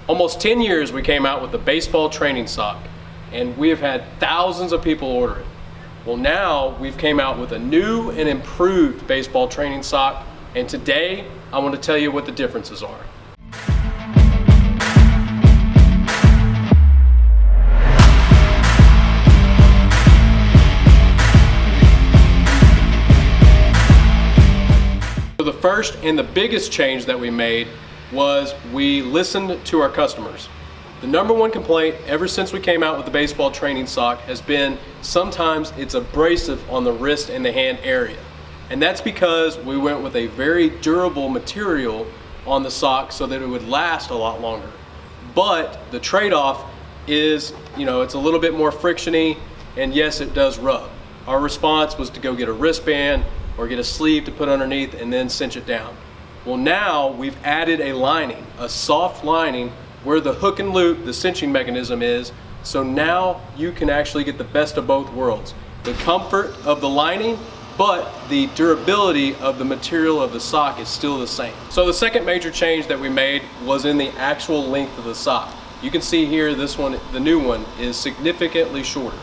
Almost 10 years we came out with the baseball training sock, and we have had thousands of people order it. Well, now we've came out with a new and improved baseball training sock, and today I want to tell you what the differences are. So the first and the biggest change that we made was we listened to our customers. The number one complaint ever since we came out with the baseball training sock has been sometimes it's abrasive on the wrist and the hand area. And that's because we went with a very durable material on the sock so that it would last a lot longer. But the trade-off is, it's a little bit more frictiony, and yes, it does rub. Our response was to go get a wristband or get a sleeve to put underneath and then cinch it down. Well, now we've added a lining, a soft lining where the hook and loop, the cinching mechanism is, so now you can actually get the best of both worlds. The comfort of the lining, but the durability of the material of the sock is still the same. So the second major change that we made was in the actual length of the sock. You can see here, this one, the new one, is significantly shorter.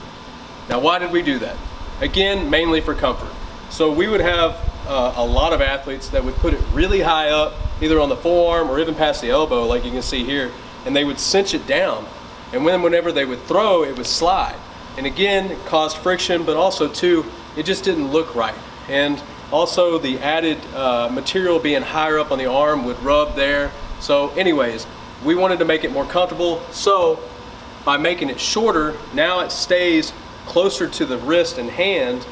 Now, why did we do that? Again, mainly for comfort. So we would have a lot of athletes that would put it really high up, either on the forearm or even past the elbow, like you can see here, and they would cinch it down. And whenever they would throw, it would slide. And again, it caused friction, but also too, it just didn't look right. And also the added material being higher up on the arm would rub there. So anyways, we wanted to make it more comfortable. So by making it shorter, now it stays closer to the wrist and hand.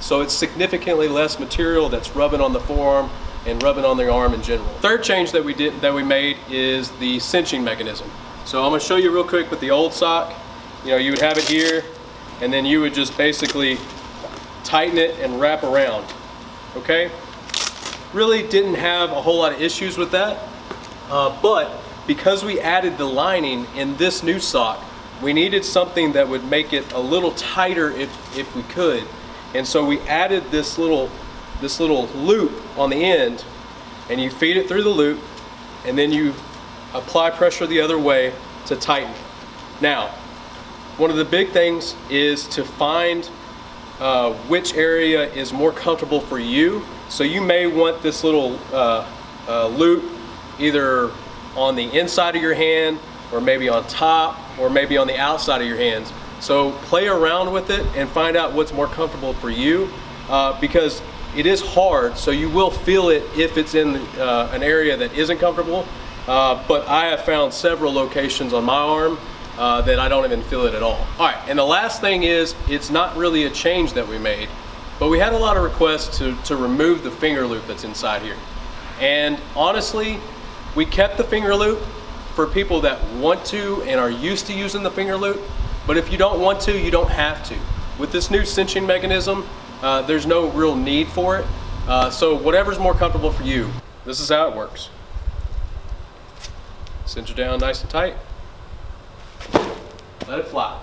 So it's significantly less material that's rubbing on the forearm and rubbing on the arm in general. Third change that we made is the cinching mechanism. So I'm gonna show you real quick with the old sock. You would have it here, and then you would just basically tighten it and wrap around, okay? Really didn't have a whole lot of issues with that, but because we added the lining in this new sock, we needed something that would make it a little tighter if we could. And so we added this little loop on the end, and you feed it through the loop, and then you apply pressure the other way to tighten. Now, one of the big things is to find which area is more comfortable for you. So you may want this little loop either on the inside of your hand, or maybe on top, or maybe on the outside of your hands. So play around with it and find out what's more comfortable for you, because it is hard, so you will feel it if it's in an area that isn't comfortable. But I have found several locations on my arm that I don't even feel it at all. All right, and the last thing is, it's not really a change that we made, but we had a lot of requests to remove the finger loop that's inside here. And honestly, we kept the finger loop for people that want to and are used to using the finger loop. But if you don't want to, you don't have to. With this new cinching mechanism, there's no real need for it. So whatever's more comfortable for you, this is how it works. Cinch it down nice and tight. Let it fly.